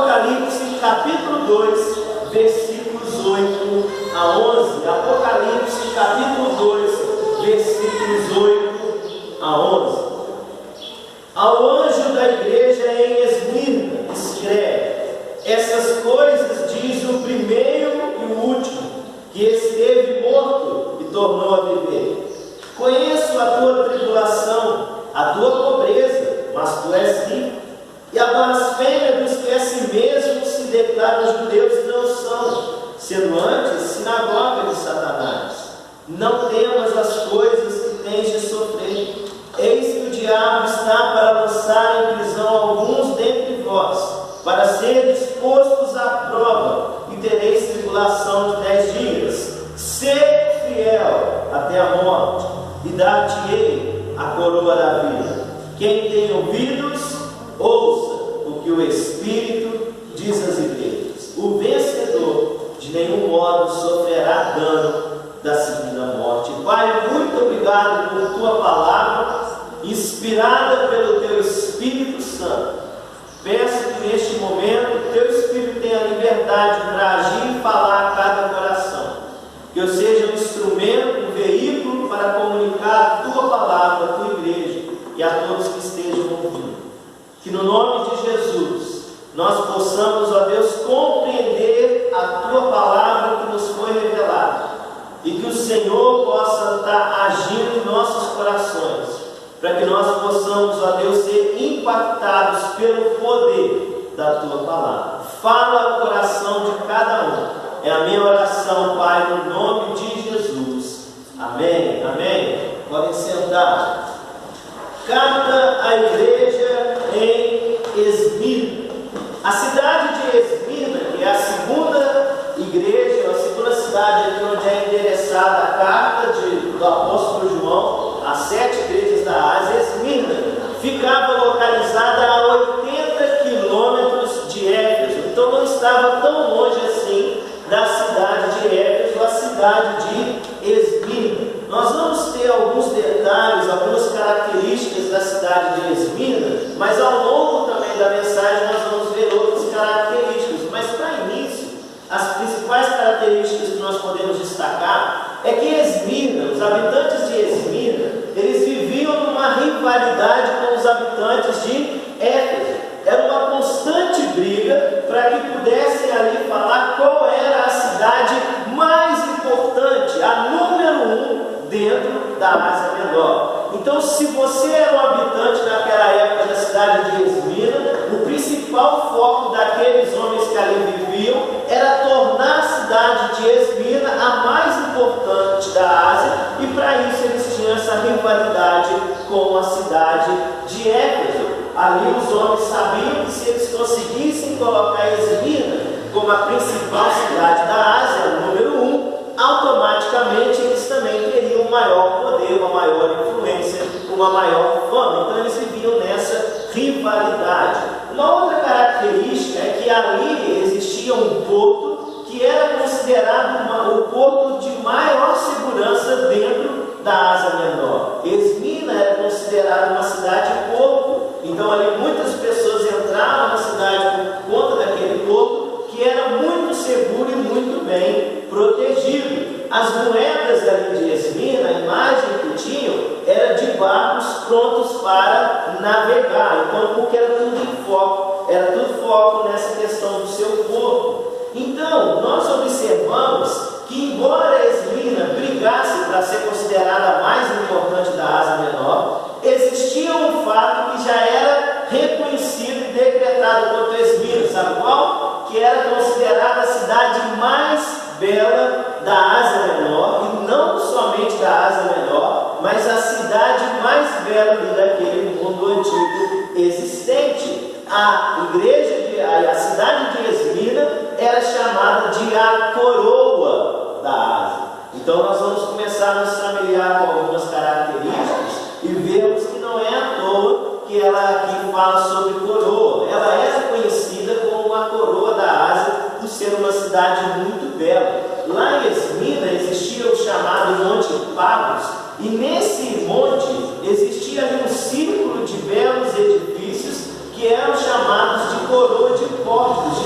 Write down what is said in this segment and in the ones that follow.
Apocalipse capítulo 2, versículos 8 a 11. Apocalipse capítulo 2, versículos 8 a 11. Ao anjo da igreja em Esmirna, escreve: essas coisas diz o primeiro e o último, que esteve morto e tornou a viver. Conheço a tua tribulação, a tua pobreza, mas tu és rico, e a blasfêmia dos que a si mesmos se declaram judeus e não são, sendo antes sinagoga de Satanás. Não temas as coisas que tens de sofrer. Eis que o diabo está para lançar em prisão alguns dentre vós, para seres postos à prova, e tereis tribulação de 10 dias. Sede fiel até a morte, e dar-te-ei a coroa da vida. Quem tem ouvidos, ouça o que o Espírito diz às igrejas. O vencedor de nenhum modo sofrerá dano da segunda morte. Pai, muito obrigado por tua palavra, inspirada pelo teu Espírito Santo. Peço que neste momento teu Espírito tenha liberdade para agir e falar a cada coração. Que eu seja um instrumento, um veículo para comunicar a tua palavra, a tua igreja e a todos que estejam ouvindo. Que no nome de Jesus nós possamos, ó Deus, compreender a tua palavra que nos foi revelada, e que o Senhor possa estar agindo em nossos corações, para que nós possamos, ó Deus, ser impactados pelo poder da tua palavra. Fala o coração de cada um. É a minha oração, Pai, no nome de Jesus. Amém, amém. Podem sentar. Carta à igreja em Esmirna. A cidade de Esmirna, que é a segunda igreja, a segunda cidade aqui onde é endereçada a carta do apóstolo João, as 7 igrejas da Ásia, Esmirna ficava localizada a 80 quilômetros de Éfeso. Então não estava tão longe assim da cidade de Éfeso, a cidade de Esmirna. Nós vamos ter alguns detalhes, algumas características da cidade de Esmirna, mas ao longo também da mensagem nós vamos ver outras características. Mas para início, as principais características que nós podemos destacar é que Esmirna, os habitantes de Esmirna, eles viviam numa rivalidade com os habitantes de Éfeso. Era uma constante briga para que pudessem ali falar qual era a cidade mais importante, a número 1 dentro da Ásia Menor. Então, se você era um habitante naquela época da cidade de Esmirna, o principal foco daqueles homens que ali viviam era tornar a cidade de Esmirna a mais importante da Ásia, e para isso eles tinham essa rivalidade com a cidade de Éfeso. Ali os homens sabiam que se eles conseguissem colocar Esmirna como a principal cidade da Ásia, número 1, automaticamente eles também teriam um maior poder, uma maior influência, uma maior fama. Então eles viviam nessa rivalidade. Uma outra característica é que ali existia um porto que era considerado o porto de maior segurança dentro da Ásia Menor. Esmirna era considerada uma cidade-porto, então ali muitas pessoas entravam na cidade por conta daquele porto, que era muito seguro e muito bem protegido. As moedas ali de Esmirna, a imagem que tinham, era de barcos prontos para navegar. Então, porque era tudo foco nessa questão do seu porto. Então, nós observamos que, embora Esmirna brigasse para ser considerada a mais importante da Ásia Menor, existia um fato que já era reconhecido e decretado contra Esmirna. Sabe qual? Que era considerada a cidade mais bela da Ásia Menor, e não somente da Ásia Menor, mas a cidade mais bela daquele mundo antigo existente. A cidade de Esmirna era chamada de a coroa da Ásia. Então nós vamos começar a nos familiar com algumas características e vemos que não é à toa que ela aqui fala sobre coroa. Ela era conhecida como a coroa da Ásia por ser uma cidade muito bela. Lá em Esmirna existia o chamado Monte Pagos, e nesse monte existia ali um círculo de belos edifícios que eram chamados de coroa de portos,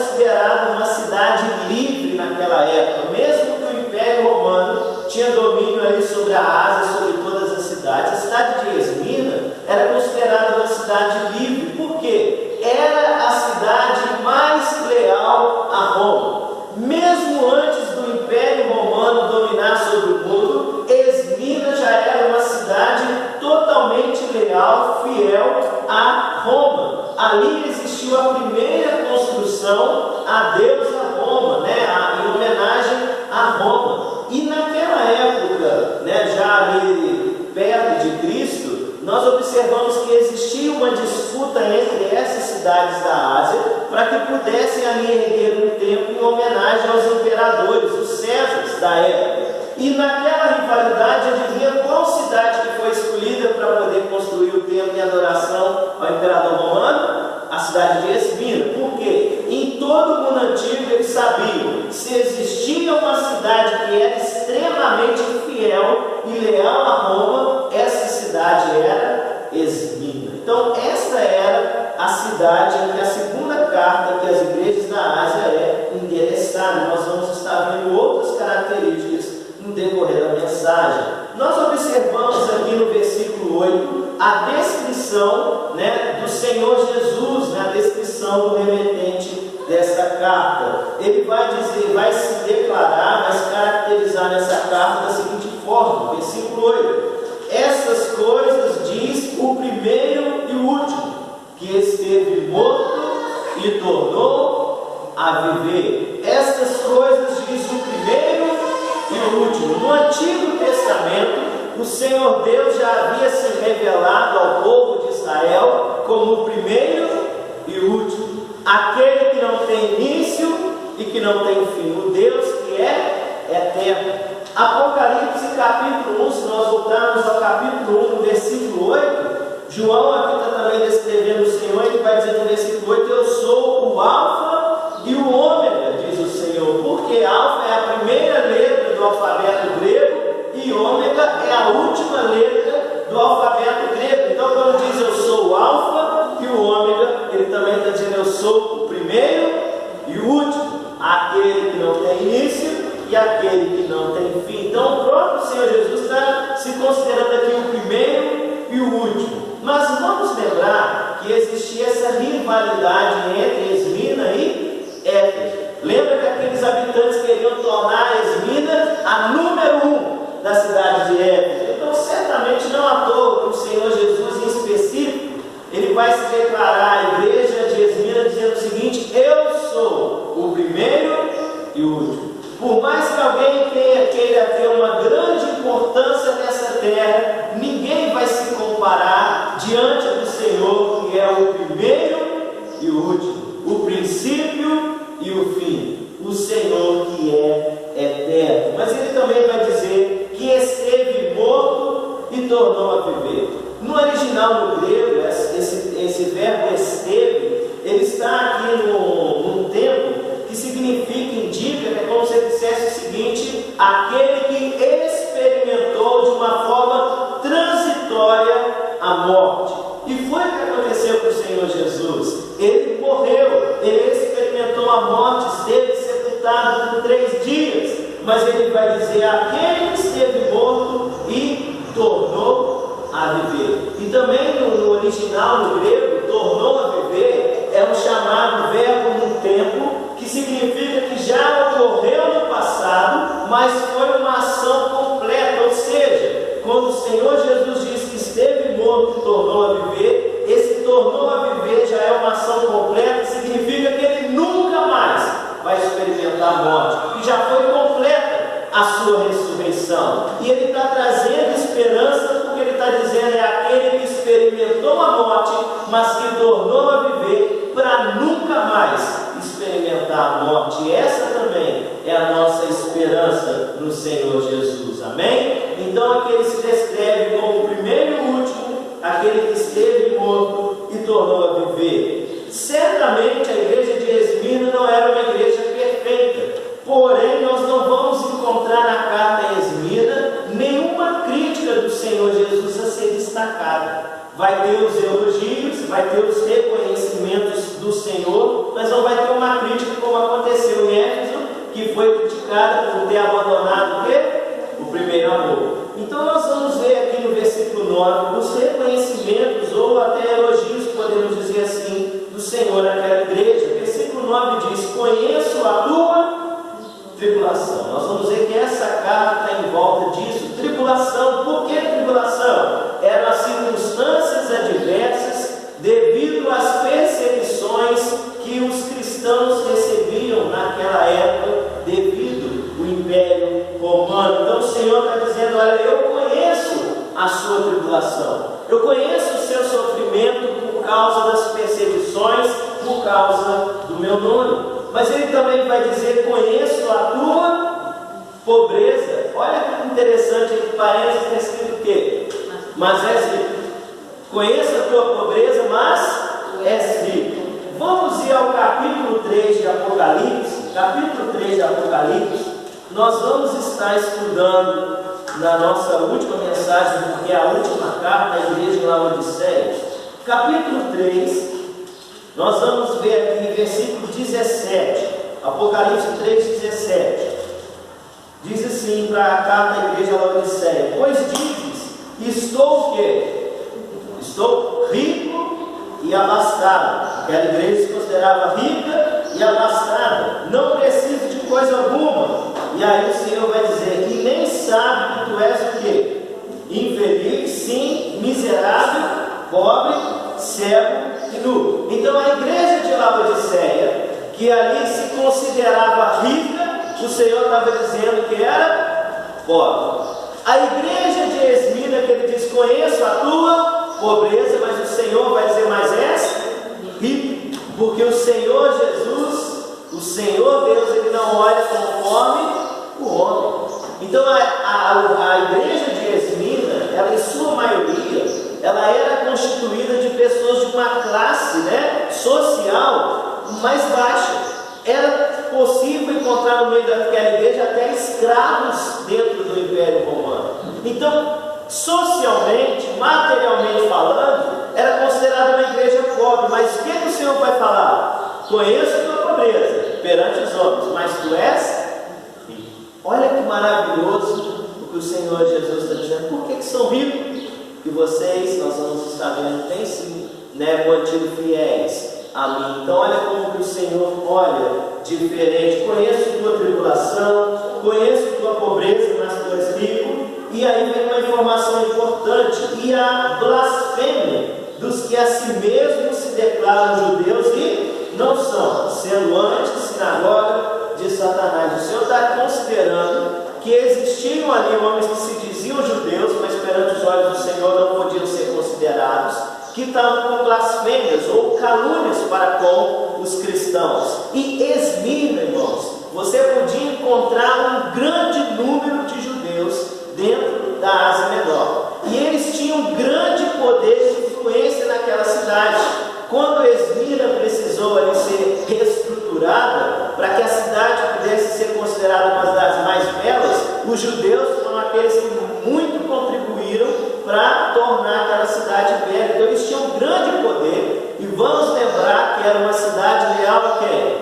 considerada uma cidade livre naquela época, mesmo que o Império Romano tinha domínio ali sobre a Ásia, sobre todas as cidades. A cidade de Esmina era considerada uma cidade livre, porque era a cidade mais leal a Roma. Mesmo antes do Império Romano dominar sobre o mundo, Esmina já era uma cidade totalmente leal, fiel a Roma. Ali existiu a primeira construção à deusa Roma, em homenagem a Roma. E naquela época, já ali perto de Cristo, nós observamos que existia uma disputa entre essas cidades da Ásia para que pudessem ali erguer um templo em homenagem aos imperadores, os Césares da época. E naquela rivalidade, adivinha qual cidade que foi escolhida para poder construir o templo em adoração ao imperador romano? A cidade de Esmina. Por quê? Em todo o mundo antigo eles sabiam que se existia uma cidade que era extremamente fiel e leal a Roma, essa cidade era Esmina. Então esta era a cidade em que a segunda carta que as igrejas da Ásia é endereçada. Nós vamos estar vendo outras características no decorrer da mensagem. Nós observamos aqui no versículo 8 a descrição do Senhor Jesus, a descrição do remetente desta carta. Ele vai dizer, vai se declarar, vai se caracterizar nessa carta da seguinte forma, versículo 8: essas coisas diz o primeiro e o último, que esteve morto e tornou a viver. Estas coisas diz o primeiro e o último. No Antigo Testamento, o Senhor Deus já havia se revelado ao povo de Israel como o primeiro e o último, aquele que não tem início e que não tem fim, o Deus que é eterno. Apocalipse capítulo 1, se nós voltarmos ao capítulo 1, versículo 8, João aqui está também descrevendo o Senhor. Ele vai dizer no versículo 8: eu sou o Alfa e o Ômega, diz o Senhor, porque Alfa é a primeira letra do alfabeto grego e Ômega é a última letra do alfabeto grego. Então, quando diz eu sou o Alfa e o Ômega, ele também está dizendo eu sou o primeiro e o último, aquele que não tem início e aquele que não tem fim. Então, o próprio Senhor Jesus está se considerando aqui o primeiro e o último. Mas vamos lembrar que existia essa rivalidade entre Esmina e Éfeso. Lembra que aqueles habitantes queriam tornar Esmina a número 1 da cidade de Éfeso. Então, certamente não à toa que o Senhor Jesus, em específico, ele vai se declarar à igreja de Esmina dizendo o seguinte: eu sou o primeiro e o último. Por mais que alguém queira ter uma grande importância nessa terra, ninguém vai se comparar diante do Senhor, que é o primeiro e o último, o princípio e o fim, o Senhor que é eterno. Mas ele também vai dizer que esteve morto e tornou a viver. No original, no grego, esse verbo esteve, ele está aqui num tempo que significa, indica, que é como se ele dissesse o seguinte: aquele que experimentou de uma forma transitória a morte. E foi o que aconteceu com o Senhor Jesus. Ele morreu, ele experimentou a morte, esteve sepultado por 3 dias, mas ele vai dizer: aquele que esteve morto e tornou a viver. E também no original, no grego, tornou a viver é um chamado verbo no tempo, que significa que já ocorreu no passado, mas foi uma ação completa. Ou seja, quando o Senhor Jesus diz que esteve morto e tornou a viver, esse tornou a viver já é uma ação completa, significa que ele nunca mais vai experimentar a morte, e já foi completa a sua ressurreição. E ele está trazendo esperança, porque ele está dizendo: é aquele que experimentou a morte, mas que tornou a viver para nunca mais experimentar a morte. E essa também é a nossa esperança no Senhor Jesus. Amém? Então aquele se descreve como o primeiro e o último, aquele que esteve morto e tornou a viver. Certamente a igreja de Esmina não era uma igreja perfeita, porém nós não vamos encontrar na carta a Esmina nenhuma crítica do Senhor Jesus a ser destacada. Vai ter os elogios, vai ter os reconhecimentos do Senhor, mas não vai ter uma crítica como aconteceu em Éfeso, que foi criticada por ter abandonado o quê? O primeiro amor. Então nós vamos ver aqui no versículo 9 os reconhecimentos ou até elogios, podemos dizer assim, do Senhor naquela igreja. Versículo 9 diz: conheço a tua tribulação. Nós vamos ver que essa carta está em volta disso. Tribulação. Por que tribulação? Eram as circunstâncias adversas devido às perseguições que os cristãos recebiam naquela época devido ao Império Romano. Então o Senhor está dizendo: olha, eu conheço a sua tribulação, eu conheço o seu sofrimento por causa das perseguições, por causa do meu nome. Mas ele também vai dizer: conheço a tua pobreza. Olha que interessante, entre parênteses está escrito o quê? Mas és rico. Conheço a tua pobreza, mas és rico. Vamos ir ao capítulo 3 de Apocalipse. Capítulo 3 de Apocalipse. Nós vamos estar estudando na nossa última mensagem, porque é a última carta à igreja de Laodiceia. Capítulo 3, nós vamos ver aqui versículo 17. Apocalipse 3, 17. Diz assim para a carta à igreja de Laodiceia: pois dizes, estou o quê? Estou rico e abastado. Aquela igreja se considerava rica e abastada, não preciso de coisa alguma. E aí o Senhor vai dizer: e nem sabe que tu és o quê? Infeliz, sim, miserável, pobre, cego e nu. Então a igreja de Laodiceia, que ali se considerava rica, o Senhor estava dizendo que era pobre. A igreja de Esmina, que ele diz: conheço a tua pobreza, mas o Senhor vai dizer: mas és rico, porque o Senhor Jesus, o Senhor Deus, ele não olha conforme o homem. Então a igreja de Esmina, ela em sua maioria, ela era constituída de pessoas de uma classe, social mais baixa. Era possível encontrar no meio daquela igreja até escravos dentro do Império Romano. Então, socialmente, materialmente falando, era considerada uma igreja pobre. Mas o que o Senhor vai falar? Conheço a tua pobreza perante os homens, mas tu és rico. Olha que maravilhoso o que o Senhor Jesus está dizendo. Por que são ricos? Que vocês, nós vamos estar vendo, têm se mantido fiéis a mim. Então olha como que o Senhor olha diferente. Conheço a tua tribulação, conheço a tua pobreza, mas tu és rico. E aí vem uma informação importante: e a blasfêmia dos que a si mesmos se declaram judeus e não são, sendo anti-sinagoga de Satanás. O Senhor está considerando que existiam ali homens que se diziam judeus, mas perante os olhos do Senhor não podiam ser considerados, que estavam com blasfêmias ou calúnias para com os cristãos. E Esmina, irmãos, você podia encontrar um grande número de judeus dentro da Ásia Menor, e eles tinham um grande poder de influência naquela cidade. Quando Esmina precisou ali ser reestruturada para que a cidade pudesse ser considerada uma das mais belas, os judeus foram aqueles que muito contribuíram para tornar aquela cidade bela. Então eles tinham um grande poder, e vamos lembrar que era uma cidade leal a quem?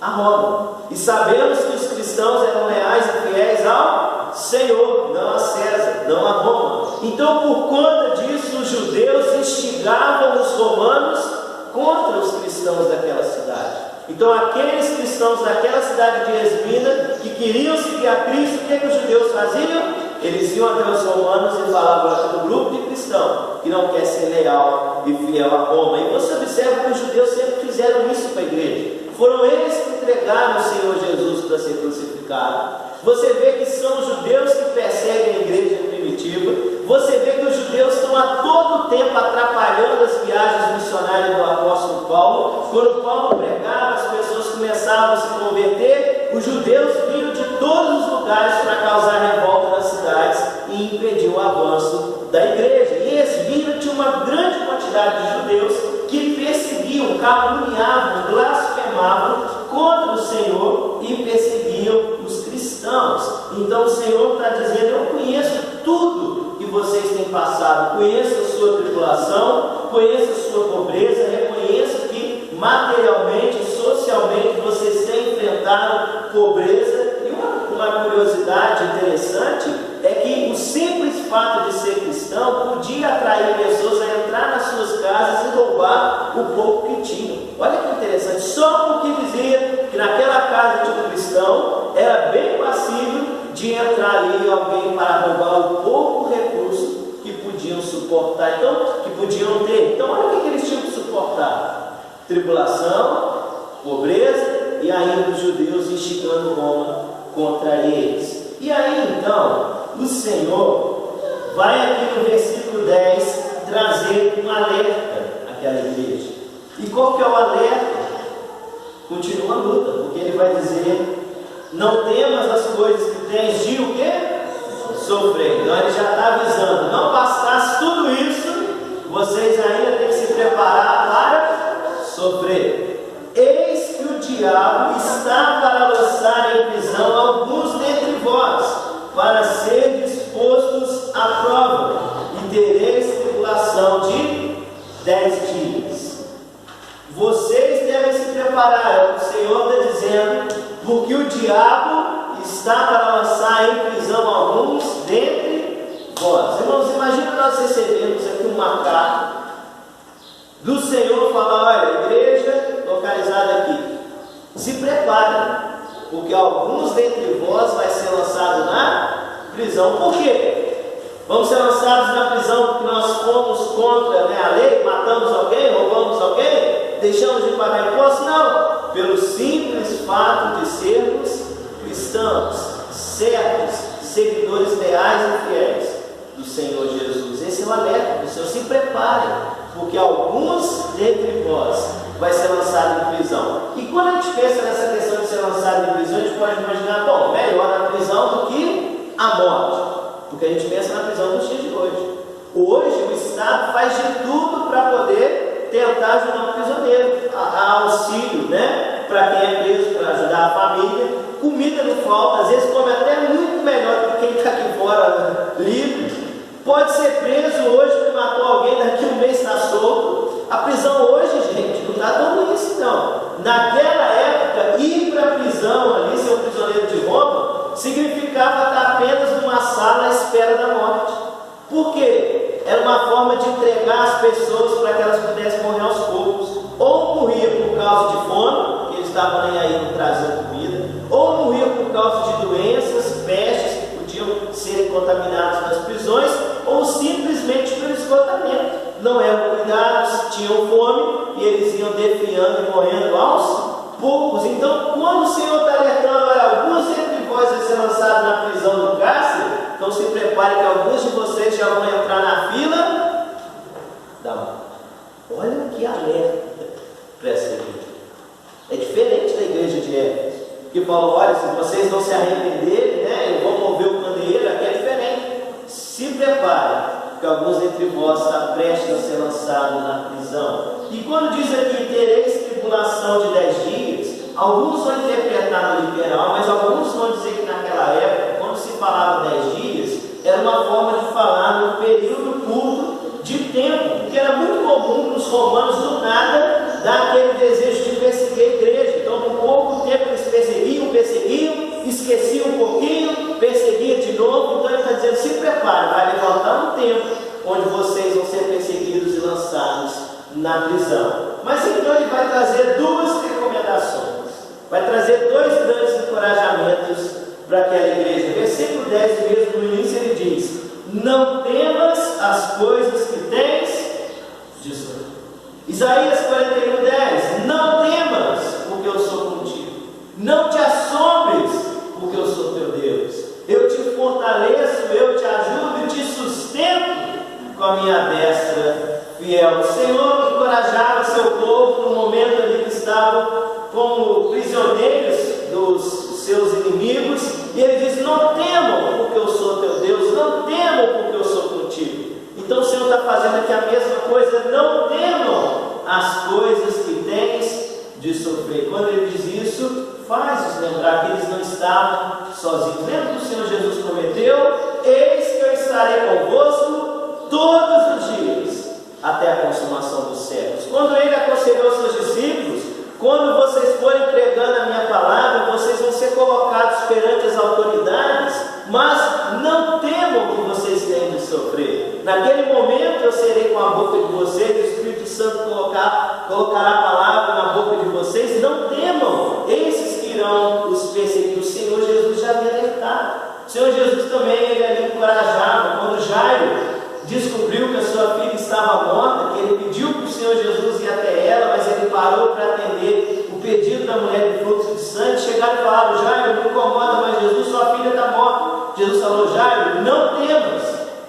A Roma. E sabemos que os cristãos eram leais e fiéis ao Senhor, não a César, não a Roma. Então, por conta disso, os judeus instigavam os romanos contra os cristãos daquela cidade. Então, aqueles cristãos daquela cidade de Esmina que queriam seguir a Cristo, o que os judeus faziam? Eles iam até os romanos e falavam: olha, um grupo de cristão que não quer ser leal e fiel a Roma. E você observa que os judeus sempre fizeram isso com a igreja. Foram eles que entregaram o Senhor Jesus para ser crucificado. Você vê que são os judeus que perseguem a igreja primitiva. Você vê que os judeus estão a todo tempo atrapalhando as viagens missionárias do apóstolo Paulo. Quando Paulo pregava, as pessoas começavam a se converter. Os judeus vinham de todos os lugares para causar revolta nas cidades e impedir o avanço da igreja. E Esmina tinha uma grande quantidade de judeus que perseguiam, caluniavam, blasfemavam contra o Senhor e perseguiam os cristãos. Então o Senhor está dizendo: eu conheço tudo que vocês têm passado, conheço a sua tribulação, conheço a sua pobreza, reconheço que materialmente, socialmente vocês têm pobreza. E uma curiosidade interessante é que o simples fato de ser cristão podia atrair pessoas a entrar nas suas casas e roubar o pouco que tinham. Olha que interessante, só porque dizia que naquela casa de um cristão era bem passível de entrar ali alguém para roubar o pouco recurso que podiam suportar, então, que podiam ter. Então olha o que eles tinham que suportar: tribulação, pobreza e ainda os judeus instigando Roma contra eles. E aí então o Senhor vai aqui no versículo 10 trazer um alerta àquela igreja. E qual que é o alerta? Continua a luta, porque ele vai dizer: não temas as coisas que tens de o quê? Sofrer. Então ele já está avisando: não bastasse tudo isso, vocês ainda têm que se preparar para sofrer. Eis que o diabo está para lançar em prisão alguns dentre vós, para ser dispostos à prova, e tereis tribulação de 10 dias. Vocês devem se preparar, é o que o Senhor está dizendo, porque o diabo está para lançar em prisão alguns dentre vós. Irmãos, imagina nós recebemos aqui uma carta do Senhor falando: olha, igreja localizada aqui, se preparem, porque alguns dentre vós vai ser lançado na prisão. Por quê? Vamos ser lançados na prisão porque nós fomos contra a lei, matamos alguém, roubamos alguém, deixamos de pagar imposto? Não, pelo simples fato de sermos cristãos, servos, seguidores leais e fiéis do Senhor Jesus. Esse é o alerta do Senhor: se preparem, porque alguns dentre vós vai ser lançado em prisão. E quando a gente pensa nessa questão de ser lançado em prisão, a gente pode imaginar: bom, melhor na prisão do que a morte, porque a gente pensa na prisão nos dias de hoje. Hoje o Estado faz de tudo para poder tentar ajudar o prisioneiro, a auxílio, para quem é preso, para ajudar a família. Comida não falta, às vezes come até muito melhor do que quem está aqui fora livre. Pode ser preso hoje que matou alguém, daqui a um mês está solto. A prisão hoje, gente, não está tão ruim assim não. Naquela época, ir para a prisão ali, ser um prisioneiro de Roma, significava estar apenas numa sala à espera da morte. Por quê? Era uma forma de entregar as pessoas para que elas pudessem morrer aos poucos. Ou morria por causa de fome, porque eles estavam nem aí não trazendo comida, ou morria por causa de doenças, pestes que podiam ser contaminados nas prisões, ou simplesmente pelo esgotamento. Não eram cuidados, tinham fome e eles iam definhando e morrendo aos poucos. Então, quando o Senhor está alertando: olha, alguns entre vós vai ser lançado na prisão do cárcere, então se prepare que alguns de vocês já vão entrar na fila da morte. Olha que alerta para essa igreja. É diferente da igreja de Éfeso, que falou: olha, se vocês não se arrependerem, eu vou mover o candeeiro. Aqui é diferente. Se prepare, que alguns entre vós está prestes a ser lançado na prisão. E quando diz aqui: tereis tribulação de 10 dias, alguns vão interpretar no literal, mas alguns vão dizer que naquela época, quando se falava 10 dias, era uma forma de falar no período curto de tempo, porque era muito comum para os romanos do nada dar aquele desejo de perseguir a igreja. Então, por pouco tempo eles perseguiam, esqueciam um pouquinho, perseguiam de novo. Então ele está dizendo: se prepare, vai levantar um tempo onde vocês vão ser perseguidos e lançados na prisão. Mas então ele vai trazer duas recomendações, vai trazer dois grandes encorajamentos para aquela igreja. Versículo 10 mesmo, no início, ele diz: não temas as coisas que tens de sofrer. Isaías 41:10: não temas, porque eu sou contigo. Não te assombres, porque eu sou teu Deus. Eu te fortaleço, eu te ajudo e te sustento com a minha destra fiel. O Senhor encorajava seu povo no momento ali que estavam como prisioneiros dos seus inimigos, e ele diz: não temam, porque eu sou teu Deus. Não temam, porque eu sou contigo. Então o Senhor está fazendo aqui a mesma coisa: não temam as coisas que tens de sofrer. Quando ele diz isso, faz-os lembrar que eles não estavam sozinhos. Lembra que o Senhor Jesus prometeu: eis que eu estarei convosco todos os dias, até a consumação dos séculos. Quando ele aconselhou seus discípulos: quando vocês forem pregando a minha palavra, vocês vão ser colocados perante as autoridades, mas não temam o que vocês têm de sofrer. Naquele momento eu serei com a boca de vocês, o Espírito Santo colocará a palavra na boca de vocês. Não temam, esses que irão os perseguir. O Senhor Jesus já havia alertado. O Senhor Jesus também, ele ali encorajava. Quando Jairo descobriu que a sua filha estava morta, que ele pediu para o Senhor Jesus ir até ela, mas ele parou para atender o pedido da mulher de fluxo de sangue. Chegaram e falaram: Jairo, não incomoda mais Jesus, sua filha está morta. Jesus falou: Jairo, não temas,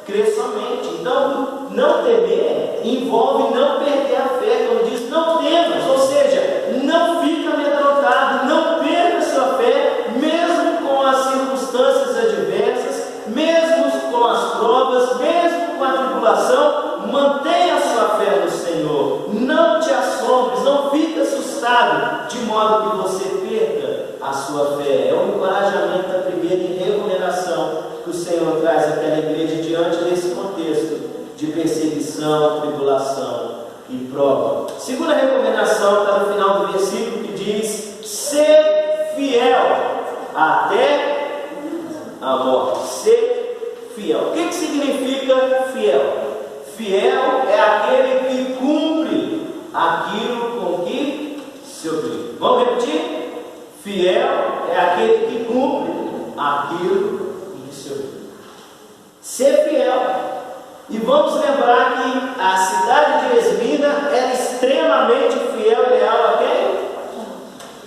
crê somente. Então, não temer envolve não perder a fé. Quando diz não temas, ou seja, não fica amedrontado, não perca a sua fé, mesmo com as circunstâncias adversas, mesmo com as provas, mesmo com a tribulação, mantenha a sua fé no Senhor. Não te assombres, não fique assustado, de modo que você perca a sua fé. É um encorajamento, a primeira recomendação que o Senhor traz àquela igreja diante desse contexto de perseguição, tribulação e prova. Segunda recomendação está no final do versículo, que diz: ser fiel até a morte. Ser fiel. O que significa fiel? Fiel é aquele que cumpre aquilo com que se obriga. Vamos repetir? Fiel é aquele que cumpre aquilo com que se obriga. Ser fiel. E vamos lembrar que a cidade de Esmina era extremamente fiel e leal a quem?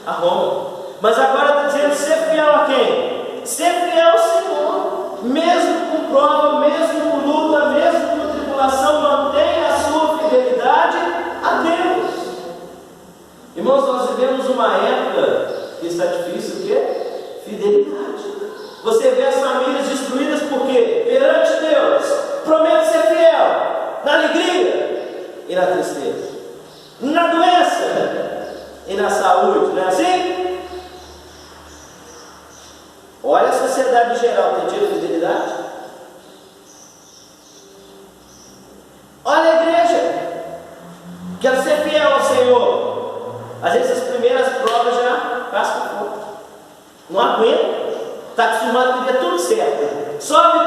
A Roma. Mas agora está dizendo ser fiel a quem? Ser fiel ao Senhor. Mesmo com prova, mesmo com luta, mesmo com tribulação, mantenha a sua fidelidade a Deus. Irmãos, nós vivemos uma época que está difícil, o quê? Fidelidade. Você vê as famílias destruídas por quê? Perante Deus. Promete ser fiel na alegria e na tristeza, na doença e na saúde, não é assim? Olha a sociedade em geral, tem tido fidelidade? Olha a igreja, quer ser fiel ao Senhor. Às vezes as primeiras provas já cascam fogo, não aguenta, está acostumado a viver tudo certo. Só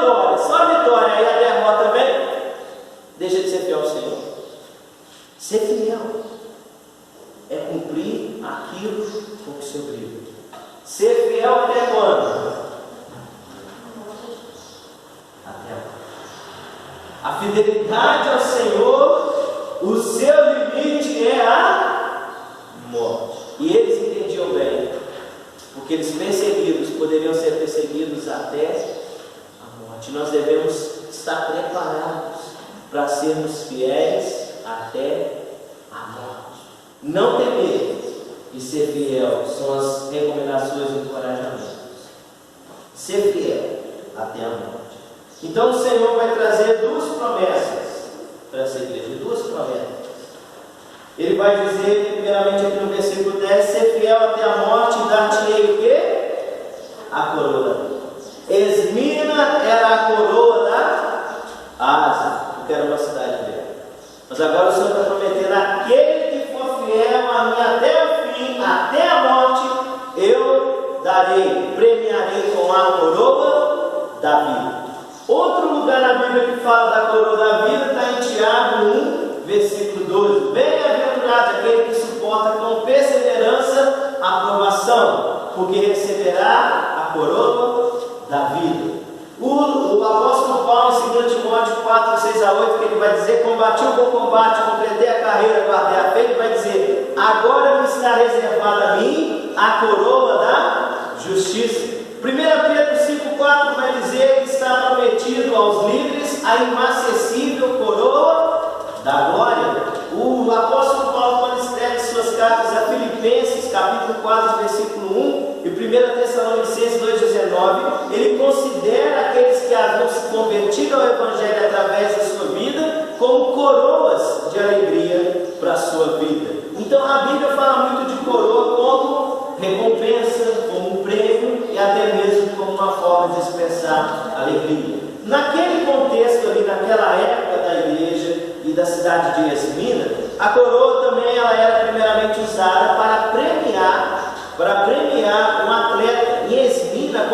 vitória, aí a derrota vem, deixa de ser fiel ao Senhor. Ser fiel é cumprir aquilo com que se obriga. Ser fiel até quando? Até a morte. A fidelidade ao Senhor, o seu limite é a morte. E eles entendiam bem, porque eles perseguidos poderiam ser perseguidos até nós devemos estar preparados para sermos fiéis até a morte. Não temer e ser fiel são as recomendações e encorajamentos. Ser fiel até a morte. Então o Senhor vai trazer duas promessas para essa igreja, duas promessas. Ele vai dizer, primeiramente aqui no versículo 10, ser fiel até a morte e dar-te-ei o quê? A coroa da vida. Esmina era a coroa da Ásia, porque era uma cidade dela. Mas agora o Senhor está prometendo: aquele que for fiel a mim até o fim, até a morte, eu premiarei com a coroa da vida. Outro lugar na Bíblia que fala da coroa da vida está em Tiago 1, versículo 12. Bem-aventurado aquele que suporta com perseverança a provação, porque receberá a coroa da vida. O apóstolo Paulo, em 2 Timóteo 4, 6 a 8, que ele vai dizer: combati o bom combate, completei a carreira, guardei a fé. Ele vai dizer: agora me está reservada a mim a coroa da justiça. 1 Pedro 5,4 vai dizer que está prometido aos livres a inacessível coroa da glória. O apóstolo Paulo, quando escreve suas cartas a Filipenses, capítulo 4, versículo 1, e 1 Tessalonicenses 2,19, ele considera aqueles que haviam se convertido ao Evangelho através da sua vida como coroas de alegria para a sua vida. Então a Bíblia fala muito de coroa como recompensa, como um prêmio e até mesmo como uma forma de expressar alegria. Naquele contexto ali, naquela época da igreja e da cidade de Esmina, a coroa também ela era primeiramente usada para premiar um atleta. Em Esmina,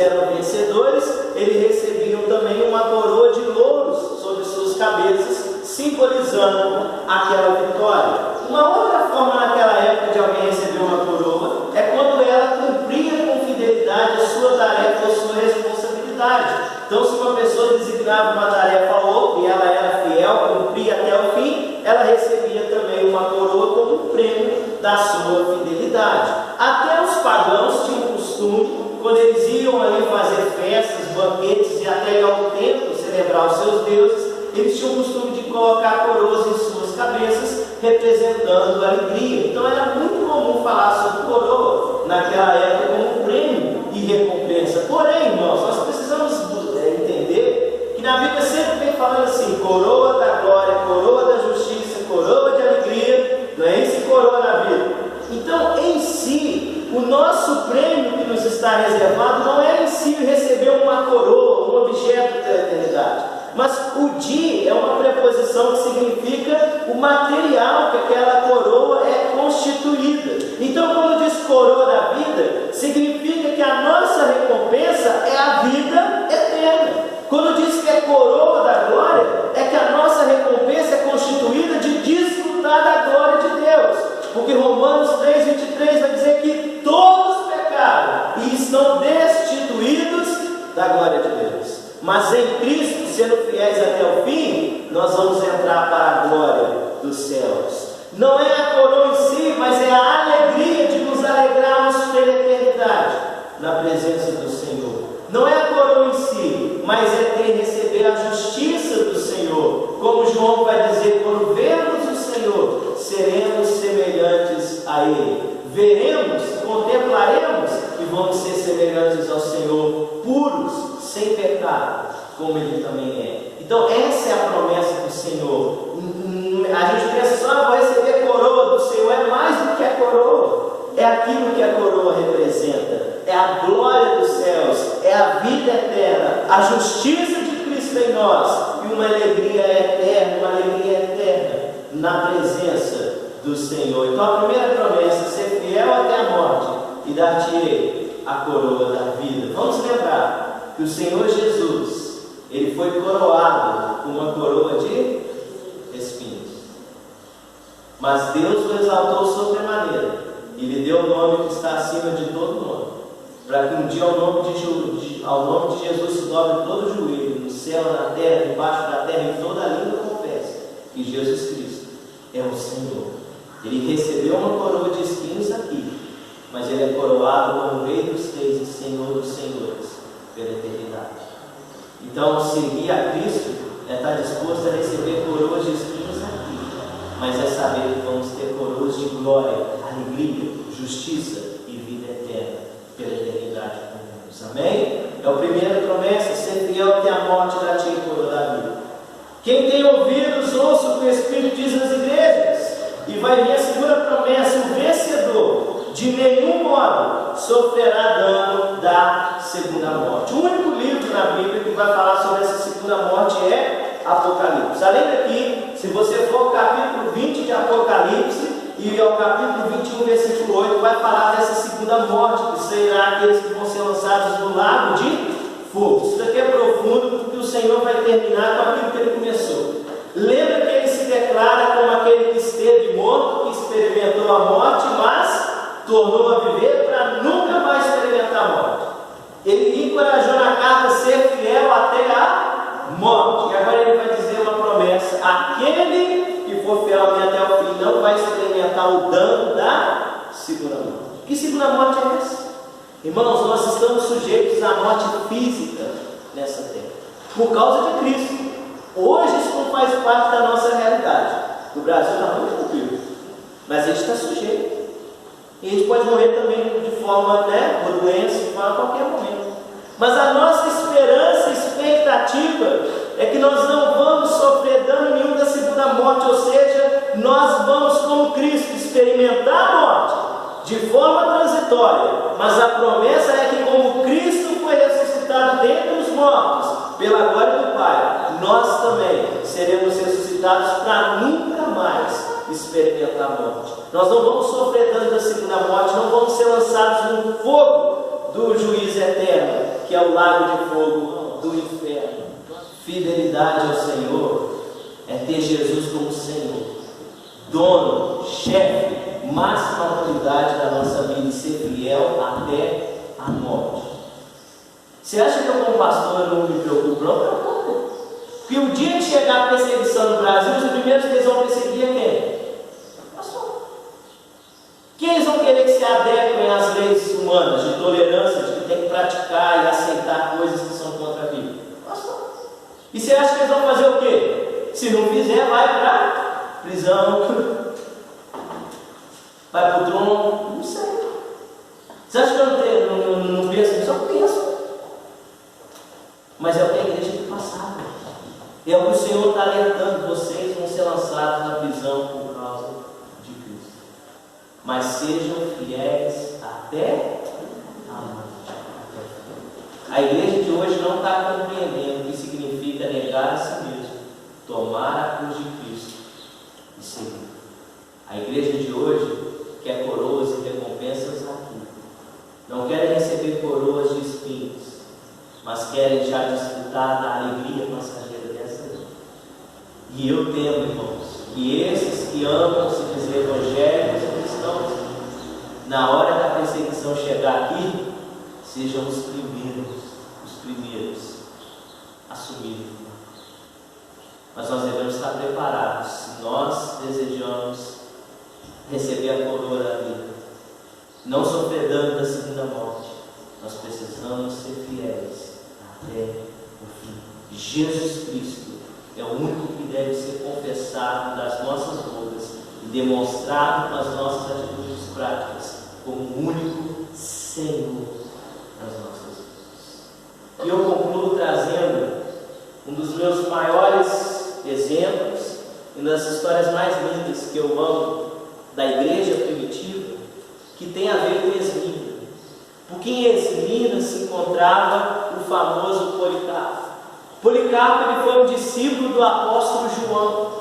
eram vencedores, eles recebiam também uma coroa de louros sobre suas cabeças, simbolizando aquela vitória. Uma outra forma naquela época de alguém receber uma coroa é quando ela cumpria com fidelidade a sua tarefa ou sua responsabilidade. Então, se uma pessoa designava uma tarefa a outra e ela era fiel, cumpria até o fim, ela recebia também uma coroa como um prêmio da sua fidelidade. Até os pagãos tinham o costume, quando eles iam ali fazer festas, banquetes e até ir ao templo celebrar os seus deuses, eles tinham o costume de colocar coroas em suas cabeças, representando a alegria. Então era muito comum falar sobre coroa naquela época como um prêmio e recompensa. Porém, irmãos, nós precisamos entender que na Bíblia sempre vem falando assim: coroa da glória, coroa da justiça, coroa de alegria. Não é esse coroa na vida. Então, em si, o nosso prêmio que nos está reservado não é em si receber uma coroa, um objeto da eternidade, mas o di é uma preposição que significa o material que aquela coroa é constituída. Então, quando diz coroa da vida, significa que a nossa recompensa é a vida eterna. Quando diz que é coroa da glória, é que a nossa recompensa é constituída de desfrutar da glória de Deus. Porque Romanos 3,23 vai dizer que todos pecaram e estão destituídos da glória de Deus. Mas em Cristo, sendo fiéis até o fim, nós vamos entrar para a glória dos céus. Não é a coroa em si, mas é a alegria de nos alegrarmos pela eternidade na presença do Senhor. Não é a coroa em si, mas é ter receber a justiça do Senhor. Como João vai dizer: quando vermos o Senhor, seremos semelhantes a Ele. Veremos, contemplaremos e vamos ser semelhantes ao Senhor, puros, sem pecado, como Ele também é. Então essa é a promessa do Senhor. A gente pensa só: vou receber a coroa do Senhor. É mais do que a coroa. É aquilo que a coroa representa. É a glória dos céus, é a vida eterna, a justiça de Cristo em nós e uma alegria eterna, na presença do Senhor. Então a primeira promessa: ser fiel até a morte e dar-te-ei a coroa da vida. Vamos lembrar que o Senhor Jesus, Ele foi coroado com uma coroa de espinhos, mas Deus o exaltou sobremaneira e lhe deu o nome que está acima de todo nome, para que um dia ao nome de Jesus se dobre todo o joelho, no céu, na terra, debaixo da terra, e toda a língua confesse que Jesus Cristo é o Senhor. Ele recebeu uma coroa de espinhos aqui, mas ele é coroado como Rei dos Reis e Senhor dos Senhores pela eternidade. Então, seguir a Cristo é estar disposto a receber coroas de espinhos aqui, mas é saber que vamos ter coroas de glória, alegria, justiça e vida eterna pela eternidade com Deus. Amém? É a primeira promessa: ser fiel até a morte, dar-te a coroa da vida. Quem tem ouvidos, ouça o que o Espírito diz nas igrejas. E vai vir a segunda promessa: o vencedor de nenhum modo sofrerá dano da segunda morte. O único livro na Bíblia que vai falar sobre essa segunda morte é Apocalipse. Além daqui, se você for ao capítulo 20 de Apocalipse e ao capítulo 21, versículo 8, vai falar dessa segunda morte, que será aqueles que vão ser lançados no lago de fogo. Isso daqui é profundo, porque o Senhor vai terminar com aquilo que Ele começou. Lembra que Ele se declara como aquele que esteve morto, que experimentou a morte, mas tornou a viver para nunca mais experimentar a morte. Ele encorajou na carta a ser fiel até a morte. E agora ele vai dizer uma promessa: aquele que for fiel a mim até o fim não vai experimentar o dano da segunda morte. Que segunda morte é essa? Irmãos, nós estamos sujeitos à morte física nessa terra, por causa de Cristo. Hoje isso não faz parte da nossa realidade. No Brasil está muito tranquilo, mas a gente está sujeito. E a gente pode morrer também de forma, por doença, a qualquer momento. Mas a nossa esperança e expectativa é que nós não vamos sofrer dano nenhum da segunda morte, ou seja, nós vamos, como Cristo, experimentar a morte de forma transitória, mas a promessa é que, como Cristo foi ressuscitado dentre os mortos, pela glória do Pai, nós também seremos ressuscitados para nunca mais experimentar a morte. Nós não vamos sofrer dano da segunda morte, não vamos ser lançados no fogo do juízo eterno, que é o lago de fogo do inferno. Fidelidade ao Senhor é ter Jesus como Senhor, dono, chefe, máxima autoridade da nossa vida e ser fiel até a morte. Você acha que eu, como pastor, eu não me preocupo? Não preocupo. Porque o dia que chegar a perseguição no Brasil, os primeiros que eles vão perseguir é quem? Pastor. Quem eles vão querer que se adequem às leis humanas de tolerância, de que tem que praticar e aceitar coisas que são contra a vida? Pastor. E você acha que eles vão fazer o quê? Se não fizer, vai para prisão, vai para o trono, não sei. Você acha que eu não penso nisso? Eu penso. Mas é o que a igreja tem passado. É o que o Senhor está alertando. Vocês vão ser lançados na prisão por causa de Cristo. Mas sejam fiéis até a morte. A igreja de hoje não está compreendendo o que significa negar a si mesmo, tomar a cruz de Cristo e seguir. A igreja de hoje quer coroas e recompensas aqui. Não querem receber coroas de espinhos, mas querem já desfrutar da alegria passageira dessa vida. E eu temo, irmãos, que esses que amam se dizer evangélicos e cristãos, na hora que a perseguição chegar aqui, sejam os primeiros a assumirem. Mas nós devemos estar preparados, se nós desejamos receber a coroa da vida, não sofrer dano da segunda morte. Nós precisamos ser fiéis até o fim. Jesus Cristo é o único que deve ser confessado das nossas bocas e demonstrado com as nossas atitudes práticas como o único Senhor das nossas vidas. E eu concluo trazendo um dos meus maiores exemplos e uma das histórias mais lindas que eu amo da igreja primitiva, que tem a ver com Esmina. Porque em Esmina se encontrava o famoso Policarpo. Policarpo ele foi um discípulo do apóstolo João.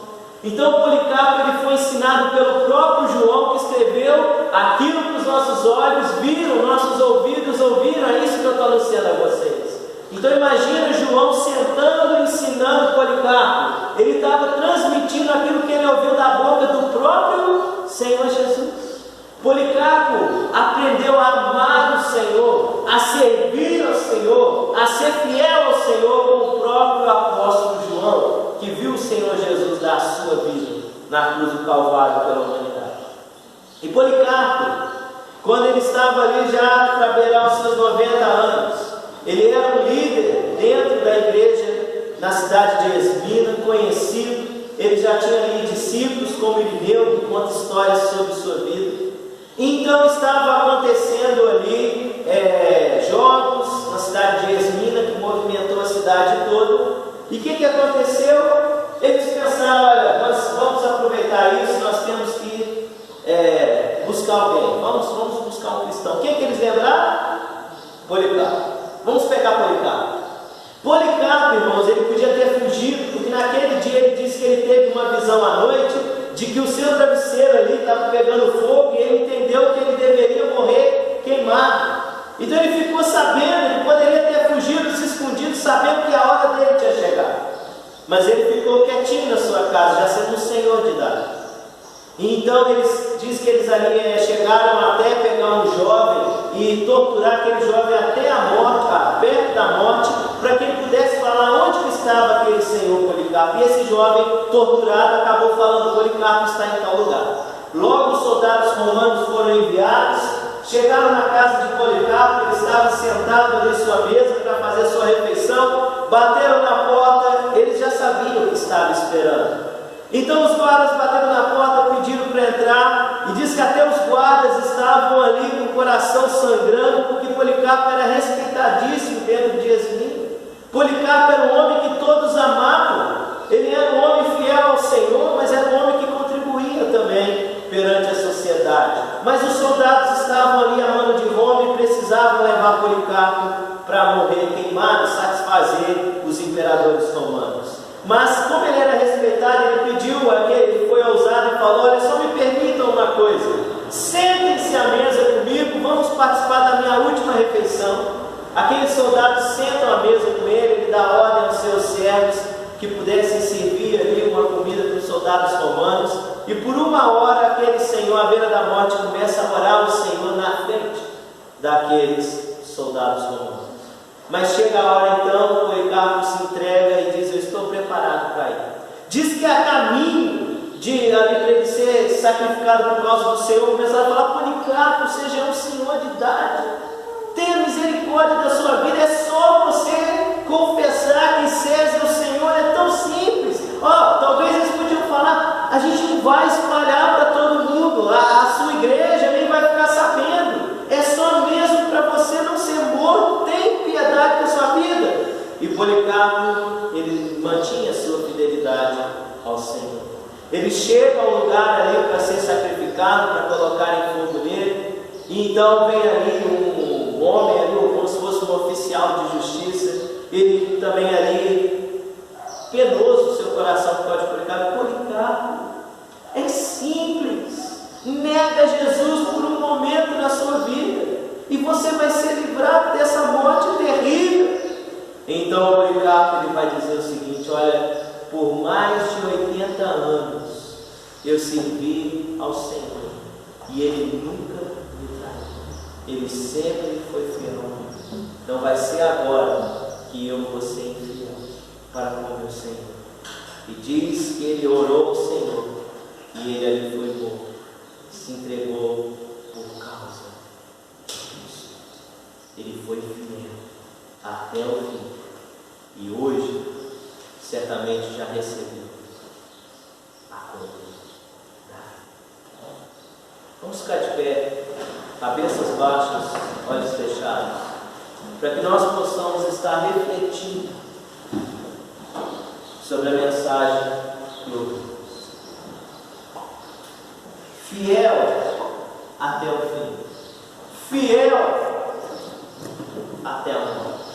Então Policarpo ele foi ensinado pelo próprio João, que escreveu aquilo que os nossos olhos viram, nossos ouvidos ouviram. É isso que eu estou anunciando a vocês. Então imagina João sentando e ensinando Policarpo. Ele estava transmitindo aquilo que ele ouviu da boca do próprio Senhor Jesus. Policarpo aprendeu a amar o Senhor, a servir ao Senhor, a ser fiel ao Senhor, como o próprio apóstolo João, que viu o Senhor Jesus dar a sua vida na cruz do Calvário pela humanidade. E Policarpo, quando ele estava ali já para beirar os seus 90 anos, ele era um líder dentro da igreja na cidade de Esmina, conhecido. Ele já tinha ali discípulos como Irineu, que conta histórias sobre sua vida. Então estava acontecendo ali jogos na cidade de Esmina, que movimentou a cidade toda. E o que aconteceu? Eles pensaram, olha, nós vamos aproveitar isso, nós temos que buscar alguém, vamos buscar um cristão. Quem que eles lembraram? Policarpo. Vamos pegar Policarpo. Policarpo, irmãos, ele podia ter fugido, porque naquele dia ele disse que ele teve uma visão à noite, de que o seu travesseiro ali estava pegando fogo, e ele entendeu que ele deveria morrer queimado. Então ele ficou sabendo, ele poderia ter fugido, se escondido, sabendo que a hora dele tinha chegado. Mas ele ficou quietinho na sua casa, já sendo um senhor de idade. E então eles diz que eles ali chegaram até pegar um jovem e torturar aquele jovem até a morte, perto da morte, para que ele pudesse falar onde que estava aquele senhor Policarpo. E esse jovem torturado acabou falando: Policarpo está em tal lugar. Logo os soldados romanos foram enviados, chegaram na casa de Policarpo, ele estava sentado ali em sua mesa para fazer sua refeição, bateram na porta, eles já sabiam o que estava esperando. Então os guardas bateram na porta, pediram para entrar, e diz que até os guardas estavam ali com o coração sangrando, porque Policarpo era respeitadíssimo dentro de Esmina. Policarpo era um homem que todos amavam, ele era um homem fiel ao Senhor, mas era um homem que contribuía também perante a sociedade. Mas os soldados estavam ali a mando de Roma e precisavam levar Policarpo para morrer queimado, satisfazer os imperadores romanos. Mas como ele era respeitado, ele pediu, ele foi ousado e falou: olha, só me permitam uma coisa, sentem-se à mesa comigo, vamos participar da minha última refeição. Aqueles soldados sentam à mesa com ele, ele dá ordem aos seus servos que pudessem servir ali uma comida para os soldados romanos, e por uma hora aquele senhor à beira da morte começa a orar ao Senhor na frente daqueles soldados romanos. Mas chega a hora então, o Policarpo se entrega e diz: eu estou preparado para ir. Diz que a caminho de ele ser sacrificado por causa do Senhor, começaram a falar: Policarpo, você já é um senhor de idade, tenha misericórdia da sua vida, é só você confessar que César é o Senhor, é tão simples. Talvez eles podiam falar: a gente não vai espalhar para todo mundo, a sua igreja nem vai ficar sabendo, é só mesmo para você não ser morto, tem piedade da sua vida. E Policarpo, ele mantinha a sua fidelidade ao Senhor. Ele chega ao lugar ali para ser sacrificado, para colocar em fogo nele, e então vem ali um homem ali, como se fosse um oficial de justiça, ele também ali, penoso o seu coração por causa de Policarpo: Policarpo, é simples, nega Jesus por um momento na sua vida, e você vai ser livrado dessa morte terrível. Então Policarpo ele vai dizer o seguinte: olha, por mais de 80 anos eu servi ao Senhor, e Ele nunca me traiu, Ele sempre foi fiel a mim. Então vai ser agora que eu vou ser infiel para com o meu Senhor. E diz que ele orou ao Senhor, e ele ali foi morto, se entregou por causa disso. Ele foi fiel até o fim, e hoje certamente já recebeu a coroa. Vamos ficar de pé, cabeças baixas, olhos fechados, para que nós possamos estar refletindo sobre a mensagem que ouvimos. Fiel até o fim, fiel até a morte.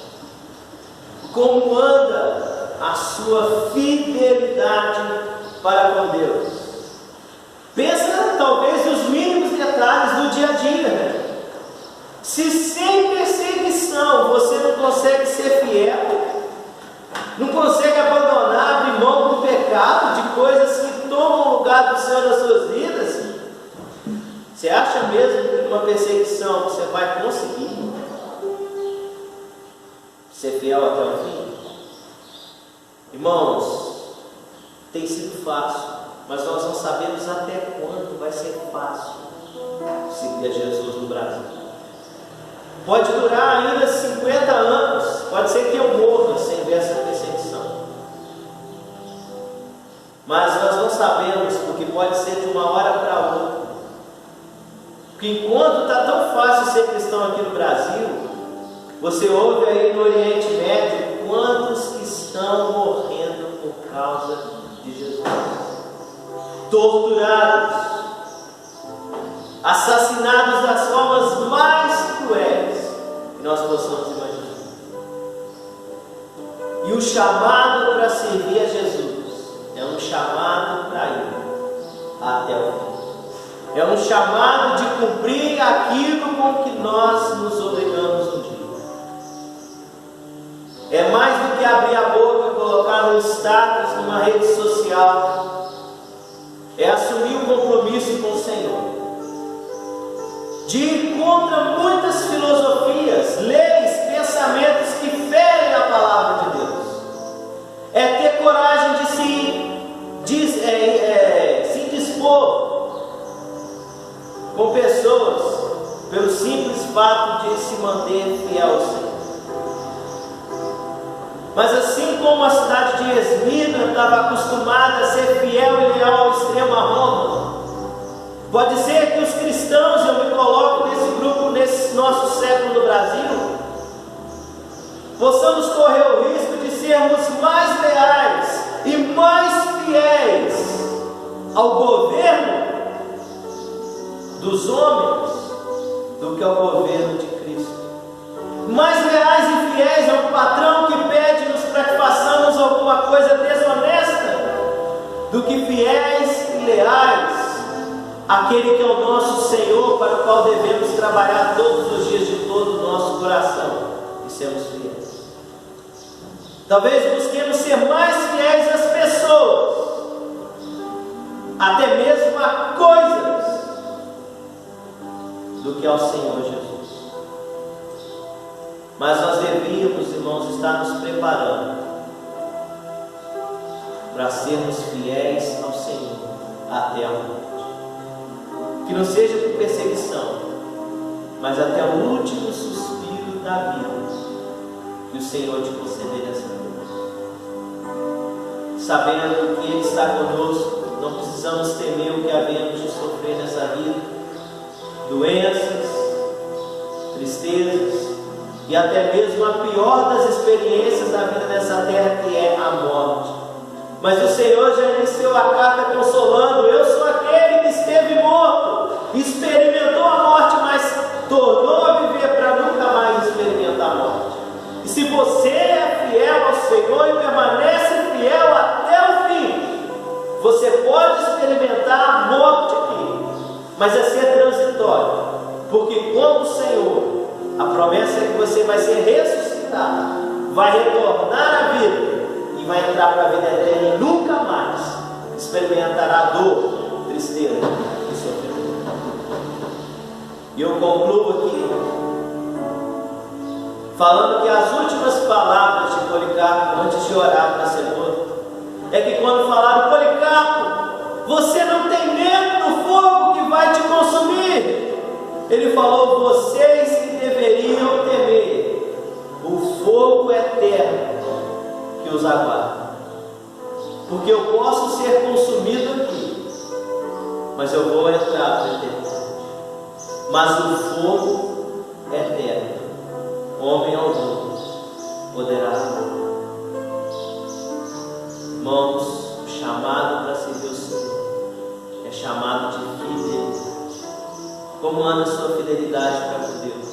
Como anda a sua fidelidade para com Deus? Pensa talvez nos mínimos detalhes do dia a dia, né? Se sem perseguição você não consegue ser fiel, não consegue abandonar, abrir mão do pecado, de coisas que tomam o lugar do Senhor nas suas vidas, você acha mesmo que numa perseguição você vai conseguir ser fiel até o fim? Irmãos, tem sido fácil, mas nós não sabemos até quando vai ser fácil seguir a Jesus no Brasil. Pode durar ainda 50 anos, pode ser que eu morra sem ver essa perseguição. Mas nós não sabemos, porque pode ser de uma hora para outra. Porque enquanto está tão fácil ser cristão aqui no Brasil, você ouve aí no Oriente Médio quantos que estão morrendo por causa de Jesus. Torturados, assassinados das formas mais cruéis que nós possamos imaginar. E o chamado para servir a Jesus é um chamado para ir até o fim. É um chamado de cumprir aquilo com que nós nos obrigamos um dia. É mais do que abrir a boca e colocar um status numa rede social. É assumir um compromisso com o Senhor, de ir contra muitas filosofias, leis, pensamentos que ferem a palavra de Deus. É ter coragem de se dispor com pessoas pelo simples fato de se manter fiel ao Senhor. Mas assim como a cidade de Esmirna estava acostumada a ser fiel e leal ao extremo a Roma, pode ser que os cristãos, eu me coloco nesse grupo, nesse nosso século no Brasil, possamos correr o risco de sermos mais leais e mais fiéis ao governo dos homens do que ao governo de Cristo. Mais leais e fiéis a um patrão que pede-nos para que façamos alguma coisa desonesta, do que fiéis e leais àquele que é o nosso Senhor, para o qual devemos trabalhar todos os dias de todo o nosso coração. e sermos fiéis. Talvez busquemos ser mais fiéis às pessoas, até mesmo a coisas, do que ao Senhor Jesus. Mas nós devíamos, irmãos, estar nos preparando para sermos fiéis ao Senhor até a morte. Que não seja por perseguição, mas até o último suspiro da vida que o Senhor te conceder nessa vida. Sabendo que Ele está conosco, não precisamos temer o que havemos de sofrer nessa vida, doenças, tristezas e até mesmo a pior das experiências da vida nessa terra, que é a morte. Mas o Senhor já iniciou a carta consolando: eu sou aquele que esteve morto, experimentou a morte, mas tornou a viver para nunca mais experimentar a morte. E se você é fiel ao Senhor e permanece fiel até o fim, você pode experimentar a morte aqui, mas é ser transitório, porque como o Senhor, a promessa é que você vai ser ressuscitado, vai retornar à vida e vai entrar para a vida eterna e nunca mais experimentará dor, tristeza e sofrimento. E eu concluo aqui falando que as últimas palavras de Policarpo antes de orar para ser morto é que quando falaram: Policarpo, você não tem medo do fogo que vai te consumir? Ele falou: vocês que deveriam temer o fogo eterno que os aguarda. Porque eu posso ser consumido aqui, mas eu vou entrar para a eternidade. Mas o fogo eterno, homem algum poderá amar. Irmãos, o chamado para servir o Senhor é chamado de fidelidade. Como anda a sua fidelidade para com Deus?